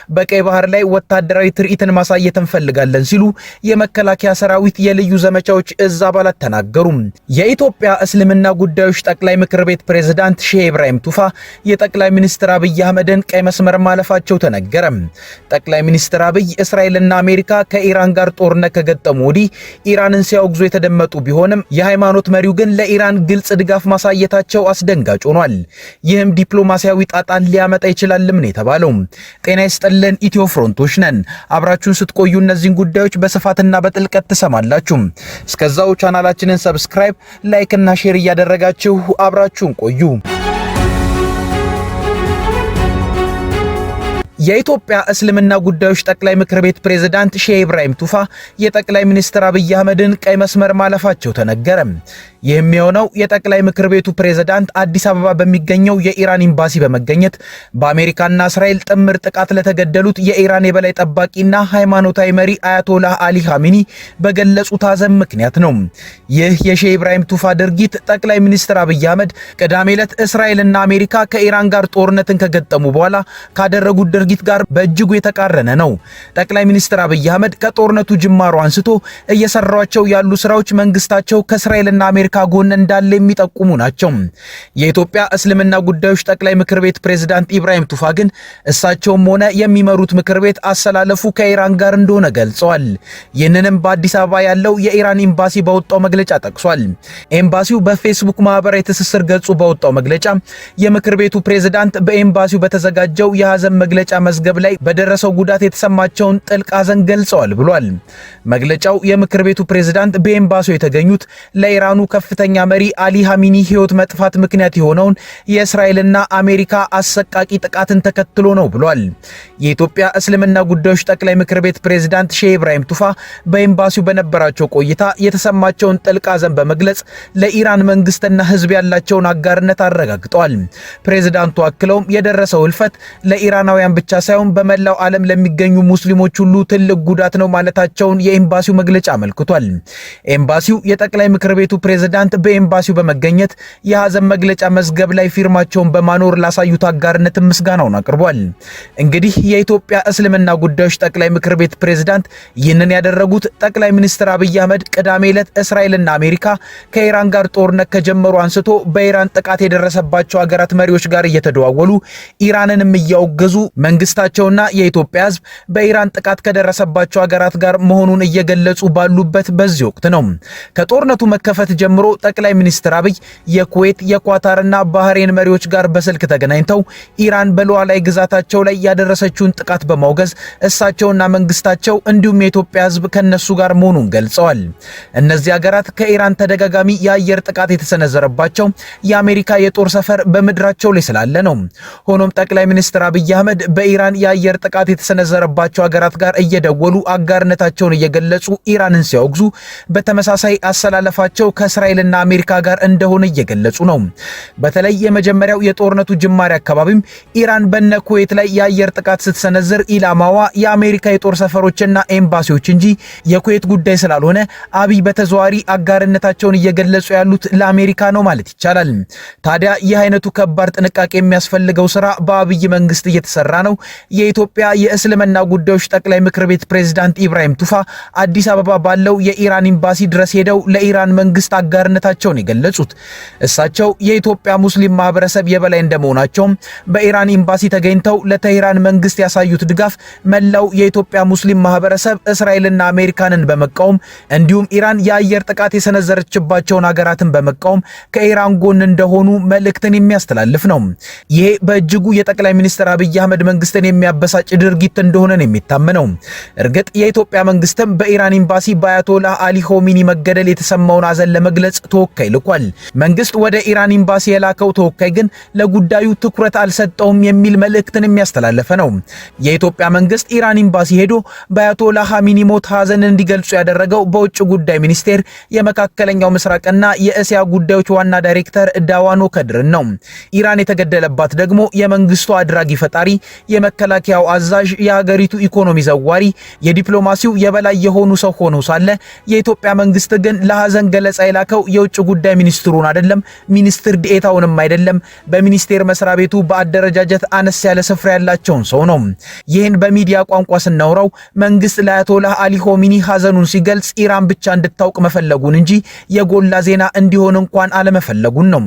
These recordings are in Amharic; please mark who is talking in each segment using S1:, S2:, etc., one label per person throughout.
S1: በቀይ ባህር ላይ ወታደራዊ ትርኢትን ማሳየት እንፈልጋለን ሲሉ የመከላከያ ሰራዊት የልዩ ዘመቻዎች እዝ አባላት ተናገሩ። የኢትዮጵያ እስልምና ጉዳዮች ጠቅላይ ምክር ቤት ፕሬዝዳንት ሼህ ኢብራሂም ቱፋ የጠቅላይ ሚኒስትር አብይ አህመድን ቀይ መስመር ማለፋቸው ተነገረ። ጠቅላይ ሚኒስትር አብይ እስራኤልና አሜሪካ ከኢራን ጋር ጦርነት ከገጠሙ ወዲህ ኢራንን ሲያወግዙ የተደመጡ ቢሆንም የሃይማኖት መሪው ግን ለኢራን ግልጽ ድጋፍ ማሳየታቸው አስደንጋጭ ሆኗል። ይህም ዲፕሎማሲያዊ ጣጣን ሊያመጣ ይችላልም ነው የተባለው። ጤና ይስጥልን ኢትዮ ፍሮንቶች ነን። አብራችሁን ስትቆዩ እነዚህን ጉዳዮች በስፋትና በጥልቀት ትሰማላችሁ። እስከዛው ቻናላችንን ሰብስክራይብ፣ ላይክ እና ሼር እያደረጋችሁ አብራችሁን ቆዩ። የኢትዮጵያ እስልምና ጉዳዮች ጠቅላይ ምክር ቤት ፕሬዝዳንት ሼህ ኢብራሂም ቱፋ የጠቅላይ ሚኒስትር አብይ አህመድን ቀይ መስመር ማለፋቸው ተነገረ። ይህም የሆነው የጠቅላይ ምክር ቤቱ ፕሬዝዳንት አዲስ አበባ በሚገኘው የኢራን ኤምባሲ በመገኘት በአሜሪካና እስራኤል ጥምር ጥቃት ለተገደሉት የኢራን የበላይ ጠባቂና ሃይማኖታዊ መሪ አያቶላህ አሊ ኻሜኒ በገለጹት ሐዘን ምክንያት ነው። ይህ የሼህ ኢብራሂም ቱፋ ድርጊት ጠቅላይ ሚኒስትር አብይ አህመድ ቅዳሜ ዕለት እስራኤልና አሜሪካ ከኢራን ጋር ጦርነትን ከገጠሙ በኋላ ካደረጉት ድርጊት ጋር በእጅጉ የተቃረነ ነው። ጠቅላይ ሚኒስትር አብይ አህመድ ከጦርነቱ ጅማሮ አንስቶ እየሰሯቸው ያሉ ስራዎች መንግስታቸው ከእስራኤልና አሜሪካ ጎን እንዳለ የሚጠቁሙ ናቸው። የኢትዮጵያ እስልምና ጉዳዮች ጠቅላይ ምክር ቤት ፕሬዝዳንት ኢብራሂም ቱፋ ግን እሳቸውም ሆነ የሚመሩት ምክር ቤት አሰላለፉ ከኢራን ጋር እንደሆነ ገልጸዋል። ይህንንም በአዲስ አበባ ያለው የኢራን ኤምባሲ ባወጣው መግለጫ ጠቅሷል። ኤምባሲው በፌስቡክ ማህበራዊ ትስስር ገጹ ባወጣው መግለጫ የምክር ቤቱ ፕሬዝዳንት በኤምባሲው በተዘጋጀው የሐዘን መግለጫ መዝገብ ላይ በደረሰው ጉዳት የተሰማቸውን ጥልቅ ሐዘን ገልጸዋል ብሏል። መግለጫው የምክር ቤቱ ፕሬዝዳንት በኤምባሲው የተገኙት ለኢራኑ ከፍተኛ መሪ አሊ ኻሜኒ ህይወት መጥፋት ምክንያት የሆነውን የእስራኤልና አሜሪካ አሰቃቂ ጥቃትን ተከትሎ ነው ብሏል። የኢትዮጵያ እስልምና ጉዳዮች ጠቅላይ ምክር ቤት ፕሬዝዳንት ሼህ ኢብራሂም ቱፋ በኤምባሲው በነበራቸው ቆይታ የተሰማቸውን ጥልቅ ሐዘን በመግለጽ ለኢራን መንግስትና ህዝብ ያላቸውን አጋርነት አረጋግጠዋል። ፕሬዝዳንቱ አክለውም የደረሰው ህልፈት ለኢራናውያን ብቻ ሳይሆን በመላው ዓለም ለሚገኙ ሙስሊሞች ሁሉ ትልቅ ጉዳት ነው ማለታቸውን የኤምባሲው መግለጫ አመልክቷል። ኤምባሲው የጠቅላይ ምክር ቤቱ ፕሬዝዳንት በኤምባሲው በመገኘት የሐዘን መግለጫ መዝገብ ላይ ፊርማቸውን በማኖር ላሳዩት አጋርነት ምስጋናውን አቅርቧል። እንግዲህ የኢትዮጵያ እስልምና ጉዳዮች ጠቅላይ ምክር ቤት ፕሬዝዳንት ይህንን ያደረጉት ጠቅላይ ሚኒስትር አብይ አህመድ ቅዳሜ ዕለት እስራኤልና አሜሪካ ከኢራን ጋር ጦርነት ከጀመሩ አንስቶ በኢራን ጥቃት የደረሰባቸው ሀገራት መሪዎች ጋር እየተደዋወሉ ኢራንንም እያወገዙ መንግስታቸውና የኢትዮጵያ ህዝብ በኢራን ጥቃት ከደረሰባቸው ሀገራት ጋር መሆኑን እየገለጹ ባሉበት በዚህ ወቅት ነው። ከጦርነቱ መከፈት ጀምሮ ጠቅላይ ሚኒስትር አብይ የኩዌት፣ የኳታርና ባህሬን መሪዎች ጋር በስልክ ተገናኝተው ኢራን በሉዓላዊ ግዛታቸው ላይ ያደረሰችውን ጥቃት በማውገዝ እሳቸውና መንግስታቸው እንዲሁም የኢትዮጵያ ህዝብ ከነሱ ጋር መሆኑን ገልጸዋል። እነዚህ ሀገራት ከኢራን ተደጋጋሚ የአየር ጥቃት የተሰነዘረባቸው የአሜሪካ የጦር ሰፈር በምድራቸው ላይ ስላለ ነው። ሆኖም ጠቅላይ ሚኒስትር አብይ አህመድ በኢራን የአየር ጥቃት የተሰነዘረባቸው ሀገራት ጋር እየደወሉ አጋርነታቸውን እየገለጹ ኢራንን ሲያወግዙ በተመሳሳይ አሰላለፋቸው ከእስራኤልና አሜሪካ ጋር እንደሆነ እየገለጹ ነው። በተለይ የመጀመሪያው የጦርነቱ ጅማሬ አካባቢም ኢራን በነ ኩዌት ላይ የአየር ጥቃት ስትሰነዝር ኢላማዋ የአሜሪካ የጦር ሰፈሮችና ኤምባሲዎች እንጂ የኩዌት ጉዳይ ስላልሆነ አብይ በተዘዋሪ አጋርነታቸውን እየገለጹ ያሉት ለአሜሪካ ነው ማለት ይቻላል። ታዲያ ይህ አይነቱ ከባድ ጥንቃቄ የሚያስፈልገው ስራ በአብይ መንግስት እየተሰራ ነው። የኢትዮጵያ የእስልምና ጉዳዮች ጠቅላይ ምክር ቤት ፕሬዝዳንት ኢብራሂም ቱፋ አዲስ አበባ ባለው የኢራን ኤምባሲ ድረስ ሄደው ለኢራን መንግስት አጋርነታቸውን የገለጹት እሳቸው የኢትዮጵያ ሙስሊም ማህበረሰብ የበላይ እንደመሆናቸው በኢራን ኤምባሲ ተገኝተው ለቴህራን መንግስት ያሳዩት ድጋፍ መላው የኢትዮጵያ ሙስሊም ማህበረሰብ እስራኤልና አሜሪካንን በመቃወም እንዲሁም ኢራን የአየር ጥቃት የሰነዘረችባቸውን ሀገራትን በመቃወም ከኢራን ጎን እንደሆኑ መልእክትን የሚያስተላልፍ ነው። ይሄ በእጅጉ የጠቅላይ ሚኒስትር አብይ አህመድ መንግስትን የሚያበሳጭ ድርጊት እንደሆነ ነው የሚታመነው። እርግጥ የኢትዮጵያ መንግስትም በኢራን ኤምባሲ በአያቶላህ አሊ ኻሜኒ መገደል የተሰማውን ሐዘን ለመግለጽ ተወካይ ልኳል። መንግስት ወደ ኢራን ኤምባሲ የላከው ተወካይ ግን ለጉዳዩ ትኩረት አልሰጠውም የሚል መልእክትን የሚያስተላልፈ ነው። የኢትዮጵያ መንግስት ኢራን ኤምባሲ ሄዶ በአያቶላህ ኻሜኒ ሞት ሐዘን እንዲገልጹ ያደረገው በውጭ ጉዳይ ሚኒስቴር የመካከለኛው ምስራቅና የእስያ ጉዳዮች ዋና ዳይሬክተር ዳዋኖ ከድርን ነው። ኢራን የተገደለባት ደግሞ የመንግስቱ አድራጊ ፈጣሪ፣ የመከላከያው አዛዥ፣ የሀገሪቱ ኢኮኖሚ ዘዋሪ፣ የዲፕሎማሲው የበላይ የሆኑ ሰው ሆነው ሳለ የኢትዮጵያ መንግስት ግን ለሐዘን ገለጻ የላከ የላከው የውጭ ጉዳይ ሚኒስትሩን አይደለም፣ ሚኒስትር ዲኤታውንም አይደለም፣ በሚኒስቴር መስሪያ ቤቱ በአደረጃጀት አነስ ያለ ስፍራ ያላቸውን ሰው ነው። ይህን በሚዲያ ቋንቋ ስናወራው መንግስት ለአያቶላህ አሊ ሆሚኒ ሐዘኑን ሲገልጽ ኢራን ብቻ እንድታውቅ መፈለጉን እንጂ የጎላ ዜና እንዲሆን እንኳን አለመፈለጉን ነው።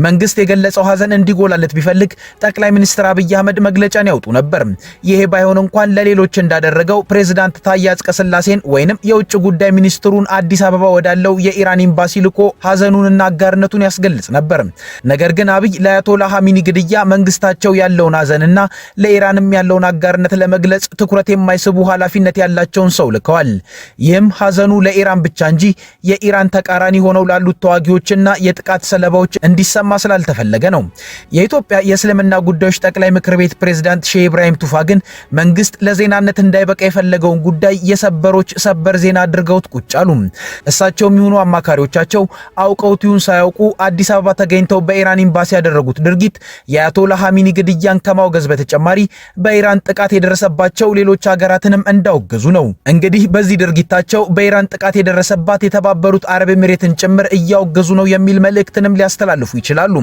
S1: መንግስት የገለጸው ሐዘን እንዲጎላለት ቢፈልግ ጠቅላይ ሚኒስትር አብይ አህመድ መግለጫን ያወጡ ነበር። ይሄ ባይሆን እንኳን ለሌሎች እንዳደረገው ፕሬዝዳንት ታዬ አጽቀሥላሴን ወይንም የውጭ ጉዳይ ሚኒስትሩን አዲስ አበባ ወዳለው የኢራን ኤምባሲ ልኮ ሐዘኑንና አጋርነቱን ያስገልጽ ነበር። ነገር ግን አብይ ለአያቶላህ ሆሚኒ ግድያ መንግስታቸው ያለውን ሐዘንና ለኢራንም ያለውን አጋርነት ለመግለጽ ትኩረት የማይስቡ ኃላፊነት ያላቸውን ሰው ልከዋል። ይህም ሐዘኑ ለኢራን ብቻ እንጂ የኢራን ተቃራኒ ሆነው ላሉት ተዋጊዎችና የጥቃት ሰለባዎች እንዲሰማ ስላልተፈለገ ነው። የኢትዮጵያ የእስልምና ጉዳዮች ጠቅላይ ምክር ቤት ፕሬዝዳንት ሼህ ኢብራሂም ቱፋ ግን መንግስት ለዜናነት እንዳይበቃ የፈለገውን ጉዳይ የሰበሮች ሰበር ዜና አድርገውት ቁጭ አሉ። እሳቸውም ይሁኑ አማካሪዎቻቸው አውቀውት ይሁን ሳያውቁ አዲስ አበባ ተገኝተው በኢራን ኤምባሲ ያደረጉት ድርጊት የአያቶላህ ሆሚኒ ግድያን ከማውገዝ በተጨማሪ በኢራን ጥቃት የደረሰባቸው ሌሎች ሀገራትንም እንዳወገዙ ነው። እንግዲህ በዚህ ድርጊታቸው በኢራን ጥቃት የደረሰባት የተባበሩት አረብ ኤሚሬትን ጭምር እያወገዙ ነው የሚል መልእክትንም ሊያስተላልፉ ይችላሉ።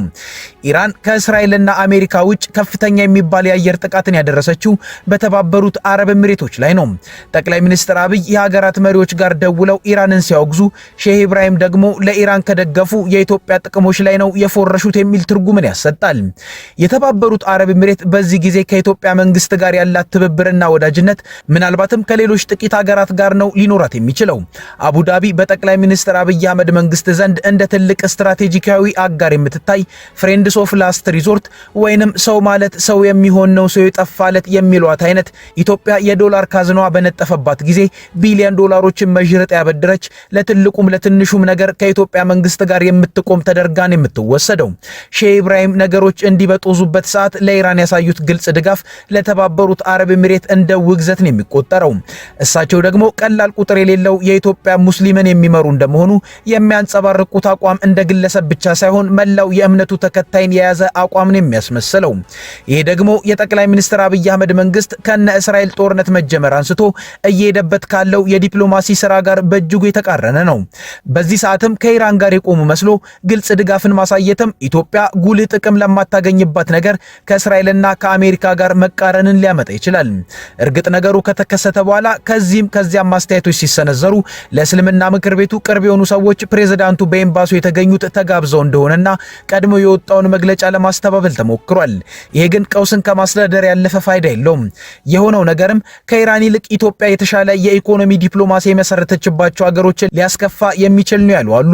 S1: ኢራን ከእስራኤልና አሜሪካ ውጭ ከፍተኛ የሚባል የአየር ጥቃትን ያደረሰችው በተባበሩት አረብ ኤሚሬቶች ላይ ነው። ጠቅላይ ሚኒስትር አብይ የሀገራት መሪዎች ጋር ደውለው ኢራንን ሲያወግዙ፣ ሼህ ኢብራሂም ደግሞ ለኢራን ከደገፉ የኢትዮጵያ ጥቅሞች ላይ ነው የፎረሹት የሚል ትርጉምን ያሰጣል። የተባበሩት አረብ ኤሚሬት በዚህ ጊዜ ከኢትዮጵያ መንግስት ጋር ያላት ትብብርና ወዳጅነት ምናልባትም ከሌሎች ጥቂት ሀገራት ጋር ነው ሊኖራት የሚችለው። አቡዳቢ በጠቅላይ ሚኒስትር አብይ አህመድ መንግስት ዘንድ እንደ ትልቅ ስትራቴጂካዊ አጋር የምትታይ ፍሬንድስ ኦፍ ላስት ሪዞርት ወይንም ሰው ማለት ሰው የሚሆን ነው ሰው የጠፋለት የሚሏት አይነት ኢትዮጵያ የዶላር ካዝናዋ በነጠፈባት ጊዜ ቢሊዮን ዶላሮችን መዥረጥ ያበድረች ለትልቁም ለትንሹም ነገር ከኢትዮጵያ መንግስት ጋር የምትቆም ተደርጋን የምትወሰደው። ሼህ ኢብራሂም ነገሮች እንዲበጦዙበት ሰዓት ለኢራን ያሳዩት ግልጽ ድጋፍ ለተባበሩት አረብ ኤሚሬት እንደ ውግዘት ነው የሚቆጠረው። እሳቸው ደግሞ ቀላል ቁጥር የሌለው የኢትዮጵያ ሙስሊምን የሚመሩ እንደመሆኑ የሚያንጸባርቁት አቋም እንደ ግለሰብ ብቻ ሳይሆን መላው የእምነቱ ተከታይን የያዘ አቋም ነው የሚያስመስለው። ይሄ ደግሞ የጠቅላይ ሚኒስትር አብይ አህመድ መንግስት ከነ እስራኤል ጦርነት መጀመር አንስቶ እየሄደበት ካለው የዲፕሎማሲ ስራ ጋር በእጅጉ የተቃረነ ነው። በዚህ ሰዓትም ከኢራን ጋር የቆሙ መስሎ ግልጽ ድጋፍን ማሳየትም ኢትዮጵያ ጉልህ ጥቅም ለማታገኝባት ነገር ከእስራኤልና ከአሜሪካ ጋር መቃረንን ሊያመጣ ይችላል። እርግጥ ነገሩ ከተከሰተ በኋላ ከዚያም አስተያየቶች ሲሰነዘሩ ለእስልምና ምክር ቤቱ ቅርብ የሆኑ ሰዎች ፕሬዝዳንቱ በኤምባሲው የተገኙት ተጋብዘው እንደሆነና ቀድሞ የወጣውን መግለጫ ለማስተባበል ተሞክሯል። ይሄ ግን ቀውስን ከማስለደር ያለፈ ፋይዳ የለውም። የሆነው ነገርም ከኢራን ይልቅ ኢትዮጵያ የተሻለ የኢኮኖሚ ዲፕሎማሲ የመሰረተችባቸው ሀገሮችን ሊያስከፋ የሚችል ነው ያሉ አሉ።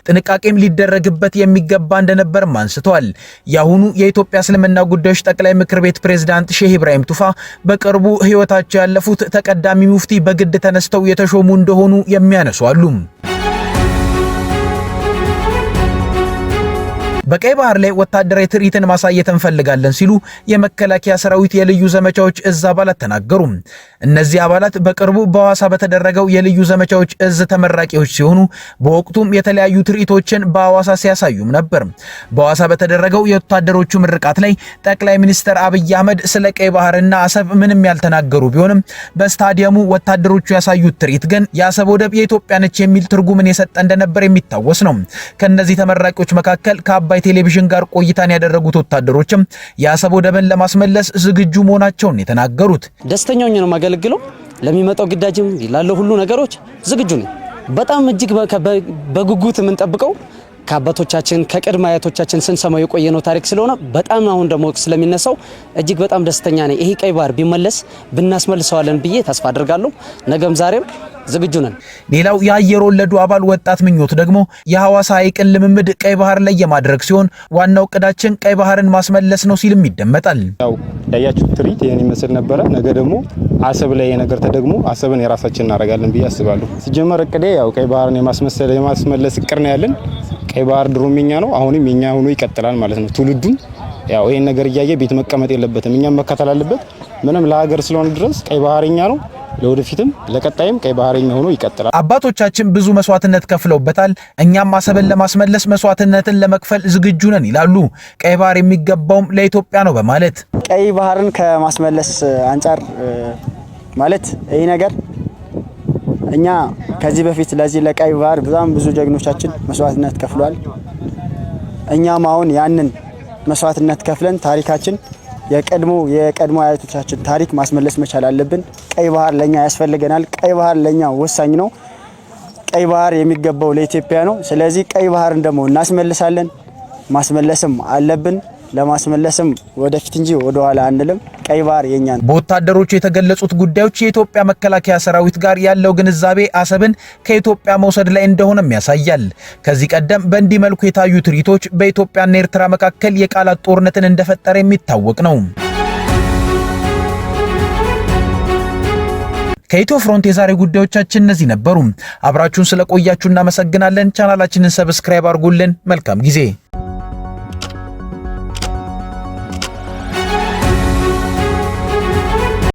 S1: ጥንቃቄም ሊደረግበት የሚገባ እንደነበርም አንስተዋል። ያሁኑ የኢትዮጵያ እስልምና ጉዳዮች ጠቅላይ ምክር ቤት ፕሬዝዳንት ሼህ ኢብራሂም ቱፋ በቅርቡ ህይወታቸው ያለፉት ተቀዳሚ ሙፍቲ በግድ ተነስተው የተሾሙ እንደሆኑ የሚያነሱ አሉ። በቀይ ባህር ላይ ወታደራዊ ትርኢትን ማሳየት እንፈልጋለን ሲሉ የመከላከያ ሰራዊት የልዩ ዘመቻዎች እዝ አባላት ተናገሩ። እነዚህ አባላት በቅርቡ በሐዋሳ በተደረገው የልዩ ዘመቻዎች እዝ ተመራቂዎች ሲሆኑ በወቅቱም የተለያዩ ትርኢቶችን በሐዋሳ ሲያሳዩም ነበር። በሐዋሳ በተደረገው የወታደሮቹ ምርቃት ላይ ጠቅላይ ሚኒስትር አብይ አህመድ ስለ ቀይ ባህርና አሰብ ምንም ያልተናገሩ ቢሆንም በስታዲየሙ ወታደሮቹ ያሳዩት ትርኢት ግን የአሰብ ወደብ የኢትዮጵያ ነች የሚል ትርጉምን የሰጠ እንደነበር የሚታወስ ነው። ከነዚህ ተመራቂዎች መካከል ከአባይ ቴሌቪዥን ጋር ቆይታን ያደረጉት ወታደሮችም የአሰብ ወደብን ለማስመለስ ዝግጁ መሆናቸውን የተናገሩት
S2: ደስተኛው ነው ማገለግለው ለሚመጣው ግዳጅም ላለው ሁሉ ነገሮች ዝግጁ ነኝ። በጣም እጅግ በጉጉት የምንጠብቀው ከአባቶቻችን ከቅድመ አያቶቻችን ስንሰማው የቆየነው ታሪክ ስለሆነ በጣም አሁን ደግሞ ስለሚነሳው እጅግ በጣም ደስተኛ ነኝ። ይሄ ቀይ ባህር ቢመለስ ብናስመልሰዋለን ብዬ ተስፋ አድርጋለሁ። ነገም ዛሬም ዝግጁ ነን።
S1: ሌላው የአየር ወለዱ አባል ወጣት ምኞት ደግሞ የሐዋሳ ሐይቅን ልምምድ ቀይ ባህር ላይ የማድረግ ሲሆን ዋናው እቅዳችን ቀይ ባህርን ማስመለስ ነው ሲልም ይደመጣል።
S3: ያው ያያችሁት ትርኢት ይሄን ይመስል ነበረ። ነገ ደግሞ አሰብ ላይ የነገር ተደግሞ አሰብን የራሳችን እናደርጋለን ብዬ አስባለሁ። ሲጀመር እቅዴ ያው ቀይ ባህርን የማስመለስ እቅድ ነው ያለን። ቀይ ባህር ድሮም የኛ ነው፣ አሁንም የኛ ሆኖ ይቀጥላል ማለት ነው። ትውልዱም ያው ይሄን ነገር እያየ ቤት መቀመጥ የለበትም፣ እኛም መከተል አለበት። ምንም ለሀገር ስለሆነ ድረስ ቀይ ባህር የኛ ነው። ለወደፊትም ለቀጣይም ቀይ ባህርኛ ሆኖ ይቀጥላል። አባቶቻችን ብዙ መስዋዕትነት ከፍለውበታል። እኛም አሰብን ለማስመለስ መስዋዕትነትን ለመክፈል ዝግጁ ነን ይላሉ። ቀይ ባህር የሚገባውም ለኢትዮጵያ ነው በማለት
S4: ቀይ ባህርን ከማስመለስ አንጻር ማለት ይሄ ነገር እኛ ከዚህ በፊት ለዚህ ለቀይ ባህር በጣም ብዙ ጀግኖቻችን መስዋዕትነት ከፍሏል። እኛም አሁን ያንን መስዋዕትነት ከፍለን ታሪካችን የቀድሞ አያቶቻችን ታሪክ ማስመለስ መቻል አለብን። ቀይ ባህር ለኛ ያስፈልገናል። ቀይ ባህር ለኛ ወሳኝ ነው። ቀይ ባህር የሚገባው ለኢትዮጵያ ነው። ስለዚህ ቀይ ባህርን ደግሞ እናስመልሳለን፣ ማስመለስም አለብን። ለማስመለስም ወደፊት እንጂ ወደ ኋላ አንልም። ቀይ ባህር የኛ ነው።
S1: በወታደሮቹ የተገለጹት ጉዳዮች የኢትዮጵያ መከላከያ ሰራዊት ጋር ያለው ግንዛቤ አሰብን ከኢትዮጵያ መውሰድ ላይ እንደሆነም ያሳያል። ከዚህ ቀደም በእንዲህ መልኩ የታዩ ትርኢቶች በኢትዮጵያና ኤርትራ መካከል የቃላት ጦርነትን እንደፈጠረ የሚታወቅ ነው። ከኢትዮ ፍሮንት የዛሬ ጉዳዮቻችን እነዚህ ነበሩ። አብራችሁን ስለቆያችሁ እናመሰግናለን። ቻናላችንን ሰብስክራይብ አድርጉልን። መልካም ጊዜ